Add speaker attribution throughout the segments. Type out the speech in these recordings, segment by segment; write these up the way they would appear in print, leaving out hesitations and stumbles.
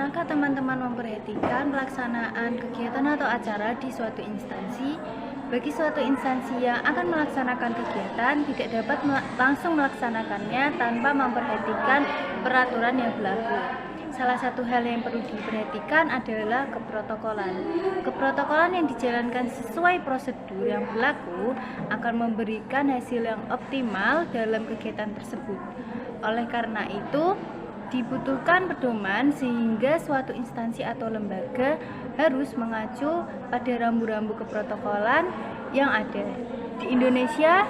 Speaker 1: Pernahkah teman-teman memperhatikan pelaksanaan kegiatan atau acara di suatu instansi? Bagi suatu instansi yang akan melaksanakan kegiatan, tidak dapat langsung melaksanakannya tanpa memperhatikan peraturan yang berlaku. Salah satu hal yang perlu diperhatikan adalah keprotokolan. Keprotokolan yang dijalankan sesuai prosedur yang berlaku akan memberikan hasil yang optimal dalam kegiatan tersebut. Oleh karena itu, dibutuhkan pedoman sehingga suatu instansi atau lembaga harus mengacu pada rambu-rambu keprotokolan yang ada. Di Indonesia,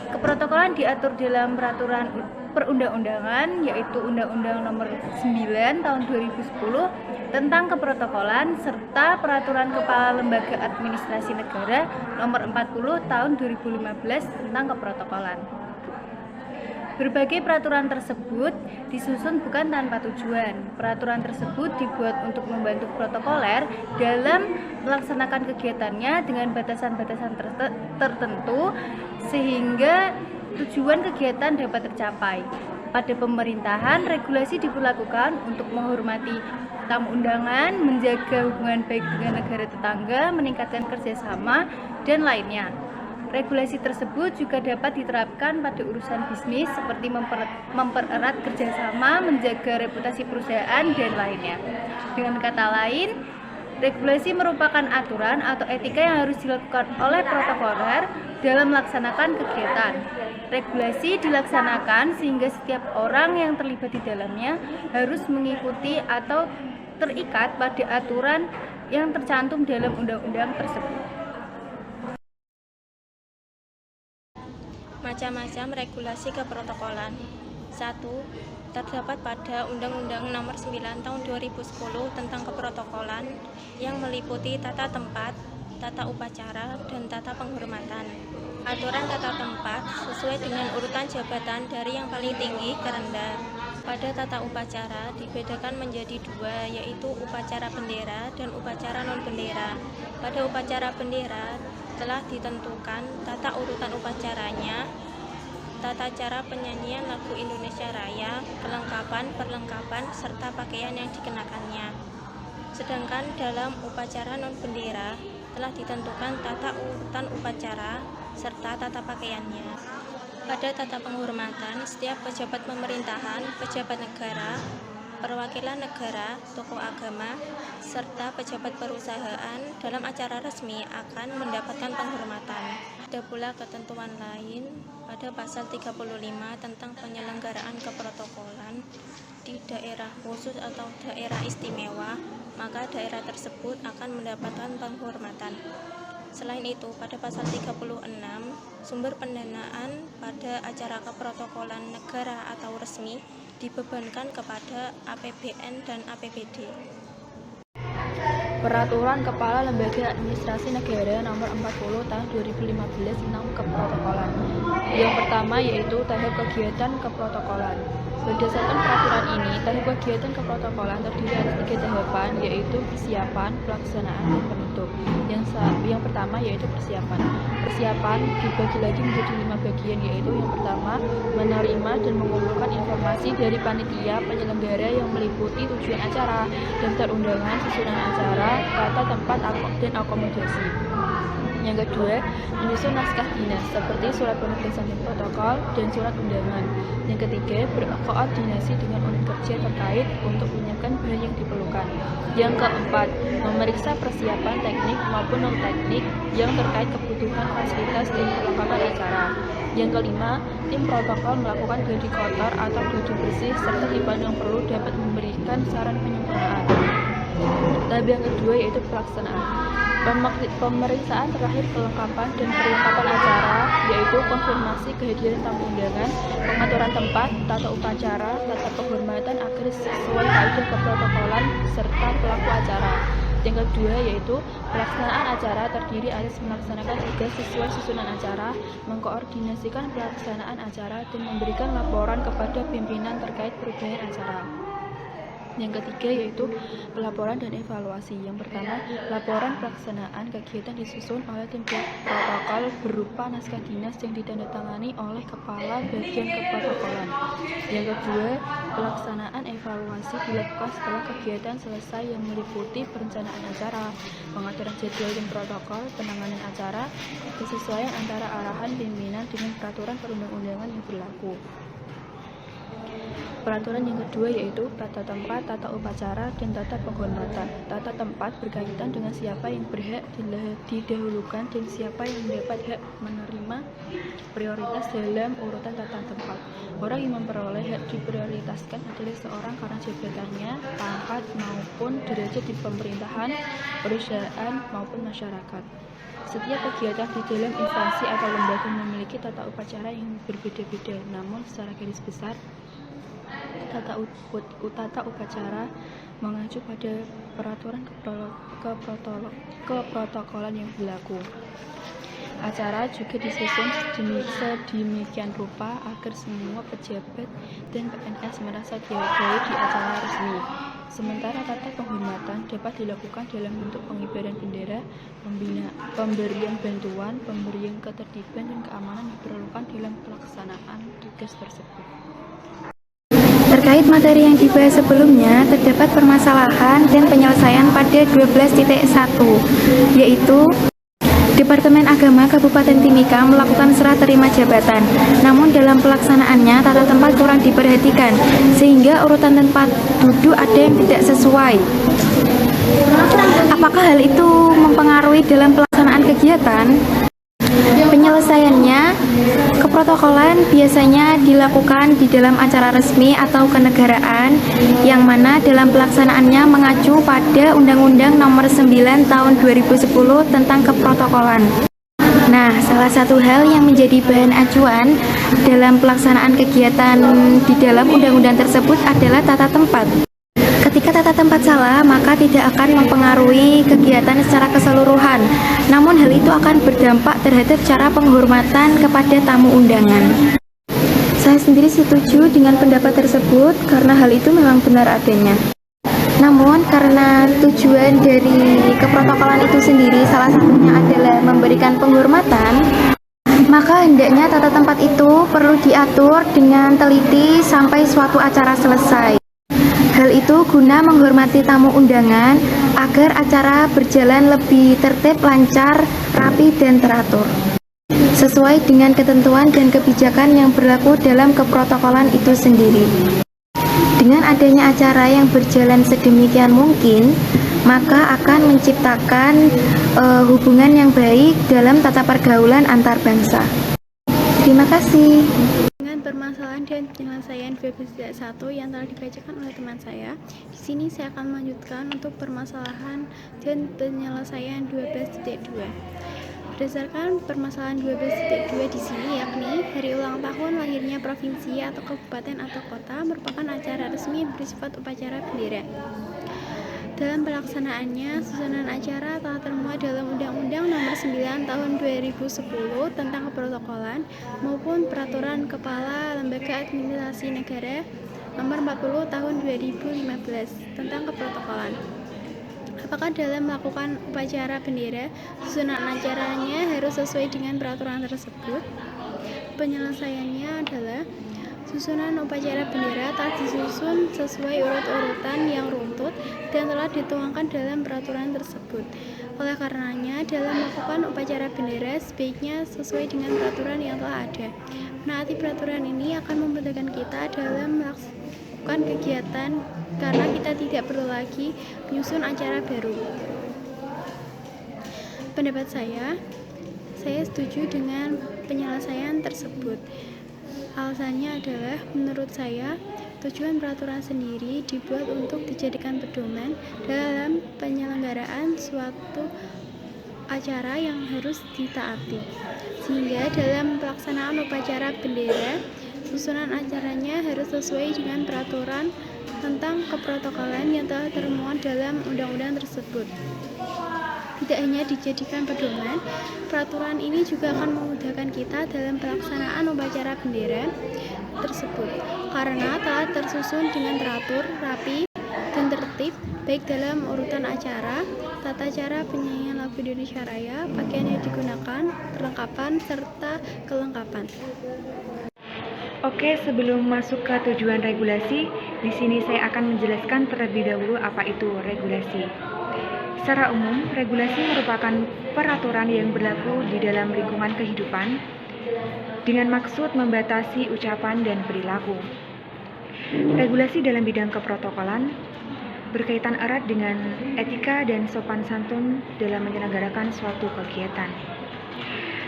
Speaker 1: keprotokolan diatur dalam peraturan perundang-undangan, yaitu Undang-Undang Nomor 9 Tahun 2010 tentang keprotokolan serta Peraturan Kepala Lembaga Administrasi Negara Nomor 40 Tahun 2015 tentang keprotokolan. Berbagai peraturan tersebut disusun bukan tanpa tujuan. Peraturan tersebut dibuat untuk membantu protokoler dalam melaksanakan kegiatannya dengan batasan-batasan tertentu sehingga tujuan kegiatan dapat tercapai. Pada pemerintahan, regulasi diberlakukan untuk menghormati tamu undangan, menjaga hubungan baik dengan negara tetangga, meningkatkan kerjasama, dan lainnya. Regulasi tersebut juga dapat diterapkan pada urusan bisnis seperti mempererat kerjasama, menjaga reputasi perusahaan, dan lainnya. Dengan kata lain, regulasi merupakan aturan atau etika yang harus dilakukan oleh protokoler dalam melaksanakan kegiatan. Regulasi dilaksanakan sehingga setiap orang yang terlibat di dalamnya harus mengikuti atau terikat pada aturan yang tercantum dalam undang-undang tersebut.
Speaker 2: Macam-macam regulasi keprotokolan. 1. Terdapat pada Undang-Undang Nomor 9 Tahun 2010 tentang keprotokolan yang meliputi tata tempat, tata upacara, dan tata penghormatan. Aturan tata tempat sesuai dengan urutan jabatan dari yang paling tinggi ke rendah. Pada tata upacara dibedakan menjadi dua, yaitu upacara bendera dan upacara non-bendera. Pada upacara bendera telah ditentukan tata urutan upacaranya, tata cara penyanyian lagu Indonesia Raya, perlengkapan, serta pakaian yang dikenakannya. Sedangkan dalam upacara non-bendera telah ditentukan tata urutan upacara serta tata pakaiannya. Pada tata penghormatan, setiap pejabat pemerintahan, pejabat negara, perwakilan negara, tokoh agama, serta pejabat perusahaan dalam acara resmi akan mendapatkan penghormatan. Ada pula ketentuan lain pada pasal 35 tentang penyelenggaraan keprotokolan di daerah khusus atau daerah istimewa, maka daerah tersebut akan mendapatkan penghormatan. Selain itu, pada pasal 36, sumber pendanaan pada acara keprotokolan negara atau resmi dibebankan kepada APBN dan APBD.
Speaker 3: Peraturan Kepala Lembaga Administrasi Negara Nomor 40 Tahun 2015 tentang keprotokolan. Yang pertama yaitu tahap kegiatan keprotokolan. Berdasarkan peraturan ini, tahap kegiatan keprotokolan terdiri atas 3 tahapan, yaitu persiapan, pelaksanaan, dan penutup. Yang pertama yaitu persiapan. Persiapan dibagi lagi menjadi 5 bagian, yaitu yang pertama, menerima dan mengumpulkan informasi dari panitia penyelenggara yang meliputi tujuan acara, daftar undangan, susunan acara, tata tempat dan akomodasi. Yang kedua, menyusun naskah dinas seperti surat penugasan dan protokol dan surat undangan. Yang ketiga, berkoordinasi dengan unit kerja terkait untuk menyiapkan bahan yang diperlukan. Yang keempat, memeriksa persiapan teknik maupun non-teknik yang terkait kebutuhan fasilitas dan perlengkapan acara. Yang kelima, tim protokol melakukan gladi kotor atau gladi bersih serta dipandang perlu dapat memberikan saran penyempurnaan. Tahap yang kedua yaitu pelaksanaan. Pemeriksaan terakhir kelengkapan dan perlengkapan acara, yaitu konfirmasi kehadiran tamu undangan, pengaturan tempat, tata upacara, tata penghormatan agar sesuai kaidah keprotokolan, serta pelaku acara. Yang kedua yaitu pelaksanaan acara terdiri atas melaksanakan tugas sesuai susunan acara, mengkoordinasikan pelaksanaan acara, dan memberikan laporan kepada pimpinan terkait perubahan acara. Yang ketiga yaitu pelaporan dan evaluasi. Yang pertama, laporan pelaksanaan kegiatan disusun oleh tim protokol berupa naskah dinas yang ditandatangani oleh kepala bagian keprotokolan. Yang kedua, pelaksanaan evaluasi dilakukan setelah kegiatan selesai yang meliputi perencanaan acara, pengaturan jadwal tim protokol, penanganan acara, kesesuaian antara arahan pimpinan dengan peraturan perundang-undangan yang berlaku. Peraturan yang kedua yaitu tata tempat, tata upacara, dan tata penghormatan. Tata tempat berkaitan dengan siapa yang berhak didahulukan dan siapa yang mendapat hak menerima prioritas dalam urutan tata tempat. Orang yang memperoleh hak diprioritaskan adalah seorang karena jabatannya, pangkat, maupun derajat di pemerintahan, perusahaan, maupun masyarakat. Setiap kegiatan di dalam instansi atau lembaga memiliki tata upacara yang berbeda-beda, namun secara garis besar tata upacara mengacu pada peraturan keprotokolan yang berlaku. Acara juga disusun sedemikian rupa agar semua pejabat dan PNS merasa dihargai di acara resmi. Sementara tata penghormatan dapat dilakukan dalam bentuk pengibaran bendera, pemberian bantuan, pemberian ketertiban dan keamanan yang diperlukan dalam pelaksanaan tugas tersebut.
Speaker 1: Terkait materi yang dibahas sebelumnya, terdapat permasalahan dan penyelesaian pada 12.1, yaitu Departemen Agama Kabupaten Timika melakukan serah terima jabatan, namun dalam pelaksanaannya tata tempat kurang diperhatikan, sehingga urutan tempat duduk ada yang tidak sesuai. Apakah hal itu mempengaruhi dalam pelaksanaan kegiatan? Penyelesaiannya, keprotokolan biasanya dilakukan di dalam acara resmi atau kenegaraan yang mana dalam pelaksanaannya mengacu pada Undang-Undang Nomor 9 Tahun 2010 tentang keprotokolan. Nah, salah satu hal yang menjadi bahan acuan dalam pelaksanaan kegiatan di dalam undang-undang tersebut adalah tata tempat. Ketika tata tempat salah, maka tidak akan mempengaruhi kegiatan secara keseluruhan. Namun hal itu akan berdampak terhadap cara penghormatan kepada tamu undangan. Saya sendiri setuju dengan pendapat tersebut karena hal itu memang benar adanya. Namun karena tujuan dari keprotokolan itu sendiri salah satunya adalah memberikan penghormatan, maka hendaknya tata tempat itu perlu diatur dengan teliti sampai suatu acara selesai. Hal itu guna menghormati tamu undangan agar acara berjalan lebih tertib, lancar, rapi, dan teratur sesuai dengan ketentuan dan kebijakan yang berlaku dalam keprotokolan itu sendiri. Dengan adanya acara yang berjalan sedemikian mungkin, maka akan menciptakan hubungan yang baik dalam tata pergaulan antar bangsa. Terima kasih. Dengan permasalahan dan penyelesaian 12.1 yang telah dibacakan oleh teman saya, di sini saya akan melanjutkan untuk permasalahan dan penyelesaian 12.2. Berdasarkan permasalahan 12.2 di sini, yakni hari ulang tahun lahirnya provinsi atau kabupaten atau kota merupakan acara resmi bersifat upacara bendera. Dalam pelaksanaannya, susunan acara telah termuat dalam Undang-Undang Nomor 9 Tahun 2010 tentang keprotokolan maupun Peraturan Kepala Lembaga Administrasi Negara Nomor 40 Tahun 2015 tentang keprotokolan. Apakah dalam melakukan upacara bendera, susunan acaranya harus sesuai dengan peraturan tersebut? Penyelesaiannya adalah susunan upacara bendera telah disusun sesuai urut-urutan yang runtut dan telah dituangkan dalam peraturan tersebut. Oleh karenanya, dalam melakukan upacara bendera sebaiknya sesuai dengan peraturan yang telah ada. Menaati peraturan ini akan memudahkan kita dalam melakukan kegiatan karena kita tidak perlu lagi menyusun acara baru. Pendapat saya setuju dengan penyelesaian tersebut. Alasannya adalah, menurut saya, tujuan peraturan sendiri dibuat untuk dijadikan pedoman dalam penyelenggaraan suatu acara yang harus ditaati. Sehingga dalam pelaksanaan upacara bendera, susunan acaranya harus sesuai dengan peraturan tentang keprotokolan yang telah termuat dalam undang-undang tersebut. Tidak hanya dijadikan pedoman, peraturan ini juga akan memudahkan kita dalam pelaksanaan upacara bendera tersebut karena telah tersusun dengan teratur, rapi,
Speaker 4: dan tertib, baik dalam urutan acara, tata cara penyanyian lagu Indonesia Raya, pakaian yang digunakan, perlengkapan, serta kelengkapan.
Speaker 5: Oke, sebelum masuk ke tujuan regulasi, di sini saya akan menjelaskan terlebih dahulu apa itu regulasi. Secara umum, regulasi merupakan peraturan yang berlaku di dalam lingkungan kehidupan dengan maksud membatasi ucapan dan perilaku. Regulasi dalam bidang keprotokolan berkaitan erat dengan etika dan sopan santun dalam menyelenggarakan suatu kegiatan.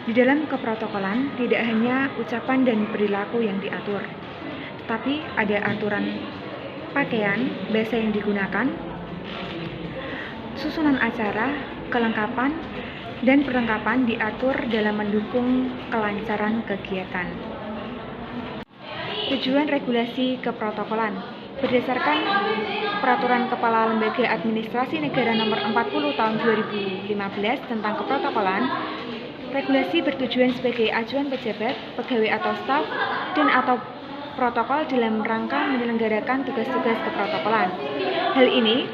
Speaker 5: Di dalam keprotokolan tidak hanya ucapan dan perilaku yang diatur, tetapi ada aturan pakaian, bahasa yang digunakan, susunan acara, kelengkapan, dan perlengkapan diatur dalam mendukung kelancaran kegiatan. Tujuan regulasi keprotokolan berdasarkan Peraturan Kepala Lembaga Administrasi Negara Nomor 40 Tahun 2015 tentang keprotokolan, regulasi bertujuan sebagai acuan pejabat, pegawai atau staf, dan atau protokol dalam rangka menyelenggarakan tugas-tugas keprotokolan. Hal ini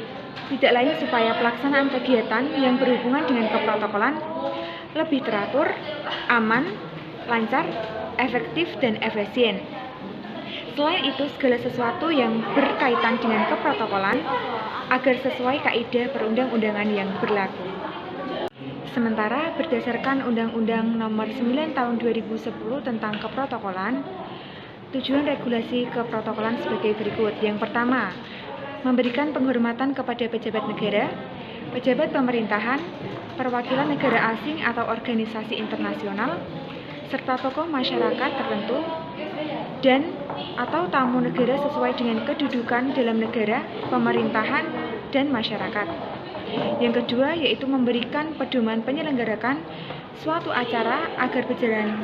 Speaker 5: tidak lain supaya pelaksanaan kegiatan yang berhubungan dengan keprotokolan lebih teratur, aman, lancar, efektif, dan efisien. Selain itu, segala sesuatu yang berkaitan dengan keprotokolan agar sesuai kaidah perundang-undangan yang berlaku. Sementara berdasarkan Undang-Undang Nomor 9 Tahun 2010 tentang keprotokolan, tujuan regulasi keprotokolan sebagai berikut. Yang pertama, memberikan penghormatan kepada pejabat negara, pejabat pemerintahan, perwakilan negara asing atau organisasi internasional, serta tokoh masyarakat tertentu dan atau tamu negara sesuai dengan kedudukan dalam negara, pemerintahan, dan masyarakat. Yang kedua yaitu memberikan pedoman penyelenggarakan suatu acara agar berjalan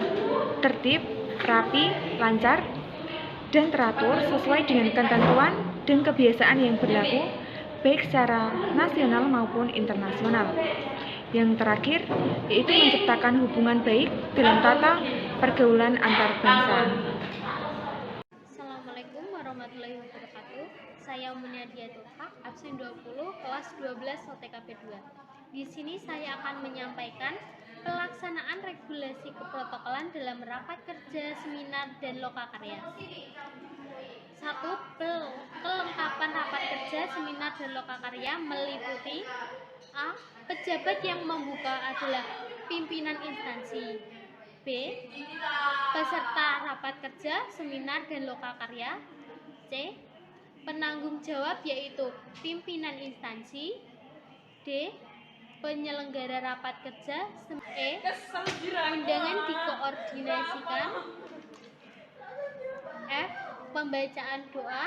Speaker 5: tertib, rapi, lancar, dan teratur sesuai dengan ketentuan dan kebiasaan yang berlaku baik secara nasional maupun internasional. Yang terakhir yaitu menciptakan hubungan baik dalam tata pergaulan antar bangsa.
Speaker 6: Assalamualaikum warahmatullahi wabarakatuh. Saya Munyadiatul Haq, absen 20, kelas 12 OTKP 2. Di sini saya akan menyampaikan pelaksanaan regulasi keprotokolan dalam rapat kerja, seminar, dan lokakarya. 1. Kelengkapan rapat kerja, seminar, dan lokakarya meliputi A. Pejabat yang membuka adalah pimpinan instansi. B. Peserta rapat kerja, seminar, dan lokakarya. C. Penanggung jawab yaitu pimpinan instansi. D. Penyelenggara rapat kerja. E. Undangan dikoordinasikan. F. Pembacaan doa.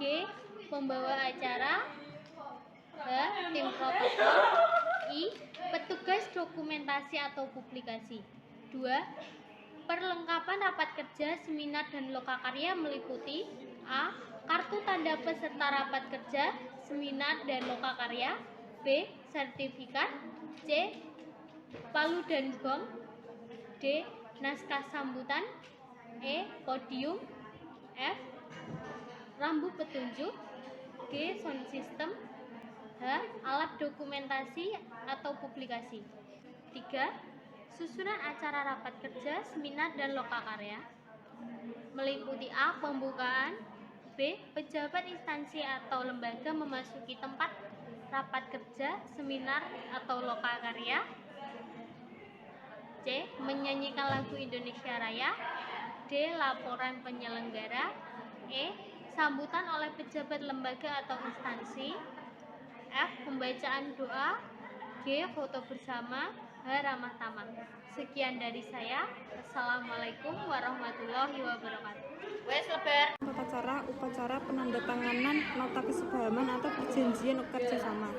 Speaker 6: G. Pembawa acara. H. Tim protokol. I. Petugas dokumentasi atau publikasi. 2. Perlengkapan rapat kerja, seminar, dan lokakarya meliputi A. Kartu tanda peserta rapat kerja, seminar, dan lokakarya. B. Sertifikat. C. Palu dan bom. D. Naskah sambutan. E. Podium. F. Rambu petunjuk. G. Sound system. H. Alat dokumentasi atau publikasi. 3. Susunan acara rapat kerja, seminar, dan lokakarya meliputi A. Pembukaan. B. Pejabat instansi atau lembaga memasuki tempat rapat kerja, seminar, atau lokakarya. C. Menyanyikan lagu Indonesia Raya. D. Laporan penyelenggara. E. Sambutan oleh pejabat lembaga atau instansi. F. Pembacaan doa. G. Foto bersama. H. Ramah tamah. Sekian dari saya. Assalamualaikum warahmatullahi wabarakatuh.
Speaker 7: Upacara penandatanganan nota kesepahaman atau perjanjian kerjasama.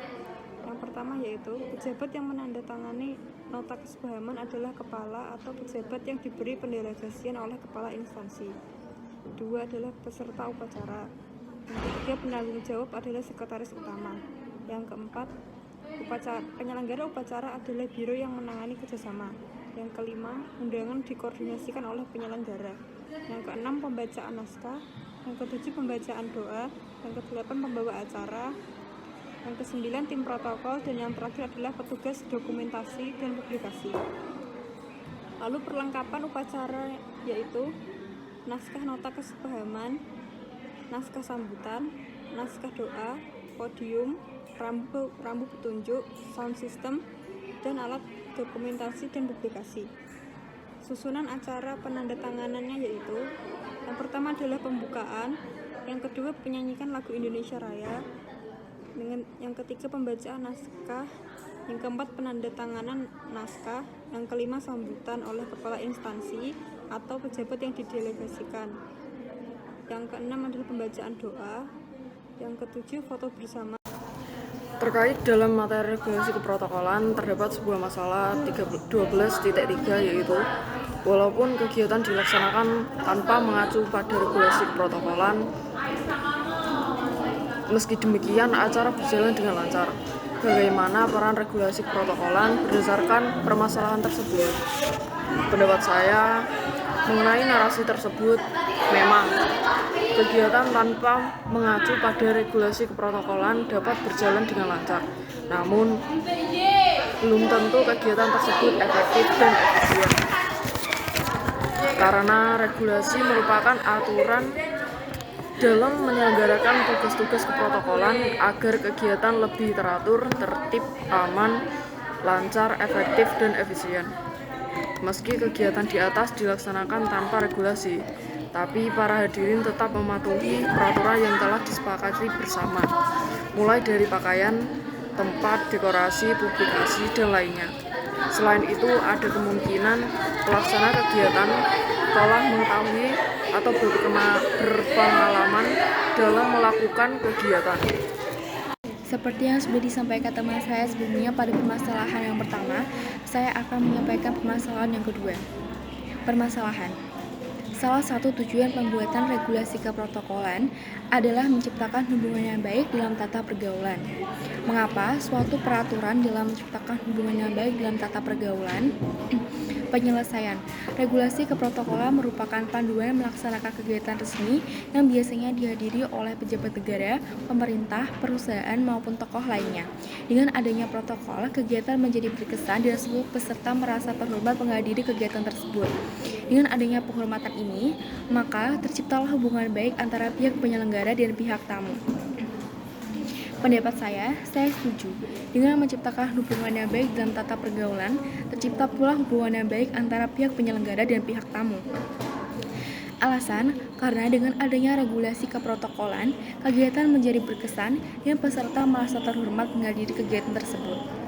Speaker 7: Yang pertama yaitu pejabat yang menandatangani nota kesepahaman adalah kepala atau pejabat yang diberi pendelegasian oleh kepala instansi. 2 adalah peserta upacara. Yang ketiga, penanggung jawab adalah sekretaris utama. Yang keempat, penyelenggara upacara adalah biro yang menangani kerjasama. Yang kelima, undangan dikoordinasikan oleh penyelenggara. Yang keenam, pembacaan naskah. yang ke-7 pembacaan doa, yang ke-8 pembawa acara, yang ke-9 tim protokol, dan yang terakhir adalah petugas dokumentasi dan publikasi. Lalu perlengkapan upacara yaitu naskah nota kesepahaman, naskah sambutan, naskah doa, podium, rambu petunjuk, sound system, dan alat dokumentasi dan publikasi. Susunan acara penandatanganannya yaitu yang pertama adalah pembukaan, yang kedua penyanyikan lagu Indonesia Raya, yang ketiga pembacaan naskah, yang keempat penandatanganan naskah, yang kelima sambutan oleh kepala instansi atau pejabat yang didelegasikan, yang keenam adalah pembacaan doa, yang ketujuh foto bersama.
Speaker 8: Terkait dalam materi regulasi keprotokolan terdapat sebuah masalah 12.3 yaitu walaupun kegiatan dilaksanakan tanpa mengacu pada regulasi keprotokolan, meski demikian acara berjalan dengan lancar. Bagaimana peran regulasi keprotokolan berdasarkan permasalahan tersebut? Pendapat saya mengenai narasi tersebut, memang kegiatan tanpa mengacu pada regulasi keprotokolan dapat berjalan dengan lancar. Namun, belum tentu kegiatan tersebut efektif dan efisien. Karena regulasi merupakan aturan dalam menyelenggarakan tugas-tugas keprotokolan agar kegiatan lebih teratur, tertib, aman, lancar, efektif, dan efisien. Meski kegiatan di atas dilaksanakan tanpa regulasi, tapi para hadirin tetap mematuhi peraturan yang telah disepakati bersama, mulai dari pakaian, tempat, dekorasi, publikasi, dan lainnya. Selain itu, ada kemungkinan pelaksana kegiatan telah mengetahui atau berpengalaman dalam melakukan kegiatan.
Speaker 3: Seperti yang sudah disampaikan teman saya sebelumnya pada permasalahan yang pertama, saya akan menyampaikan permasalahan yang kedua. Permasalahan. Salah satu tujuan pembuatan regulasi keprotokolan adalah menciptakan hubungan yang baik dalam tata pergaulan. Mengapa suatu peraturan dalam menciptakan hubungan yang baik dalam tata pergaulan? Penyelesaian. Regulasi keprotokolan merupakan panduan melaksanakan kegiatan resmi yang biasanya dihadiri oleh pejabat negara, pemerintah, perusahaan, maupun tokoh lainnya. Dengan adanya protokol, kegiatan menjadi berkesan dan seluruh peserta merasa terhormat menghadiri kegiatan tersebut. Dengan adanya penghormatan ini, maka terciptalah hubungan baik antara pihak penyelenggara dan pihak tamu. Pendapat saya setuju. Dengan menciptakan hubungan yang baik dalam tata pergaulan, tercipta pula hubungan yang baik antara pihak penyelenggara dan pihak tamu. Alasan, karena dengan adanya regulasi keprotokolan, kegiatan menjadi berkesan dan peserta merasa terhormat menghadiri kegiatan tersebut.